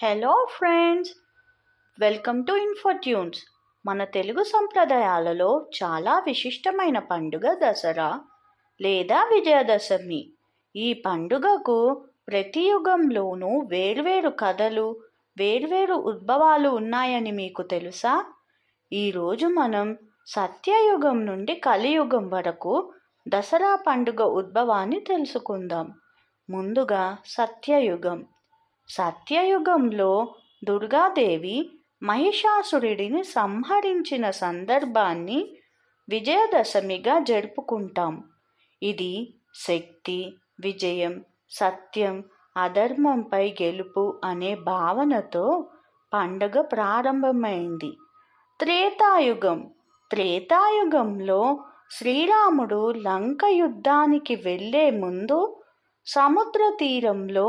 Hello friends, welcome to Infotunes. మన తెలుగు సంప్రదాయాలలో చాలా విశిష్టమైన పండుగ దసరా లేదా విజయదశమి. ఈ పండుగకు ప్రతి యుగంలోనూ వేర్వేరు కథలు, వేర్వేరు ఉద్భవాలు ఉన్నాయని మీకు తెలుసా? ఈరోజు మనం సత్యయుగం నుండి కలియుగం వరకు దసరా పండుగ ఉద్భవాన్ని తెలుసుకుందాం. ముందుగా సత్యయుగంలో దుర్గాదేవి మహిషాసురుడిని సంహరించిన సందర్భాన్ని విజయదశమిగా జరుపుకుంటాం. ఇది శక్తి, విజయం, సత్యం, అధర్మంపై గెలుపు అనే భావనతో పండుగ ప్రారంభమైంది. త్రేతాయుగంలో శ్రీరాముడు లంక యుద్ధానికి వెళ్ళే ముందు సముద్ర తీరంలో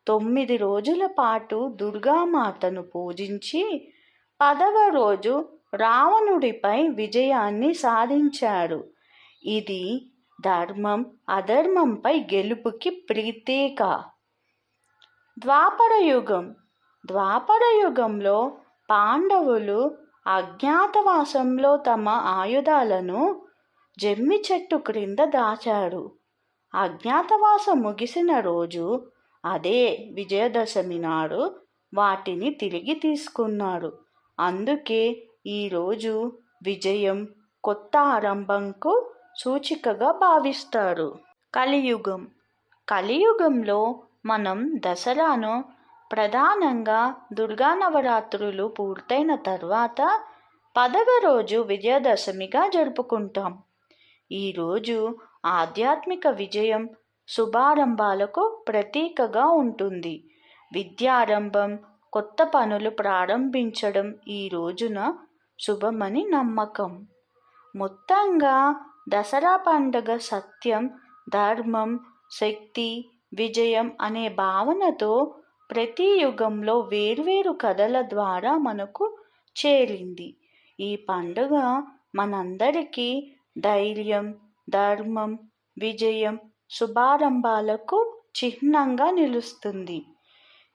9 రోజుల పాటు దుర్గామాతను పూజించి 10వ రోజు రావణుడిపై విజయాన్ని సాధించాడు. ఇది ధర్మం, అధర్మంపై గెలుపుకి ప్రతీక. ద్వాపరయుగంలో పాండవులు అజ్ఞాతవాసంలో తమ ఆయుధాలను జమ్మి చెట్టు క్రింద దాచారు. అజ్ఞాతవాసం ముగిసిన రోజు, అదే విజయదశమి నాడు వాటిని తిరిగి తీసుకున్నారు. అందుకే ఈరోజు విజయం, కొత్త ఆరంభంకు సూచికగా భావిస్తారు. కలియుగంలో మనం దసరాను ప్రధానంగా దుర్గా నవరాత్రులు పూర్తయిన తర్వాత 10వ రోజు విజయదశమిగా జరుపుకుంటాం. ఈరోజు ఆధ్యాత్మిక విజయం, శుభారంభాలకు ప్రతీకగా ఉంటుంది. విద్యారంభం, కొత్త పనులు ప్రారంభించడం ఈ రోజున శుభమని నమ్మకం. మొత్తంగా దసరా పండుగ సత్యం, ధర్మం, శక్తి, విజయం అనే భావనతో ప్రతి యుగంలో వేర్వేరు కథల ద్వారా మనకు చేరింది. ఈ పండుగ మనందరికీ ధైర్యం, ధర్మం, విజయం, శుభారంభాలకు చిహ్నంగా నిలుస్తుంది.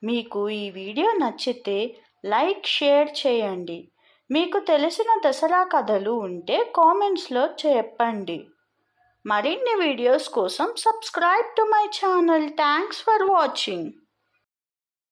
మీకు ఈ వీడియో నచ్చితే లైక్, షేర్ చేయండి. మీకు తెలిసిన దసరా కథలు ఉంటే కామెంట్స్లో చెప్పండి. మరిన్ని వీడియోస్ కోసం subscribe to my channel. Thanks for watching.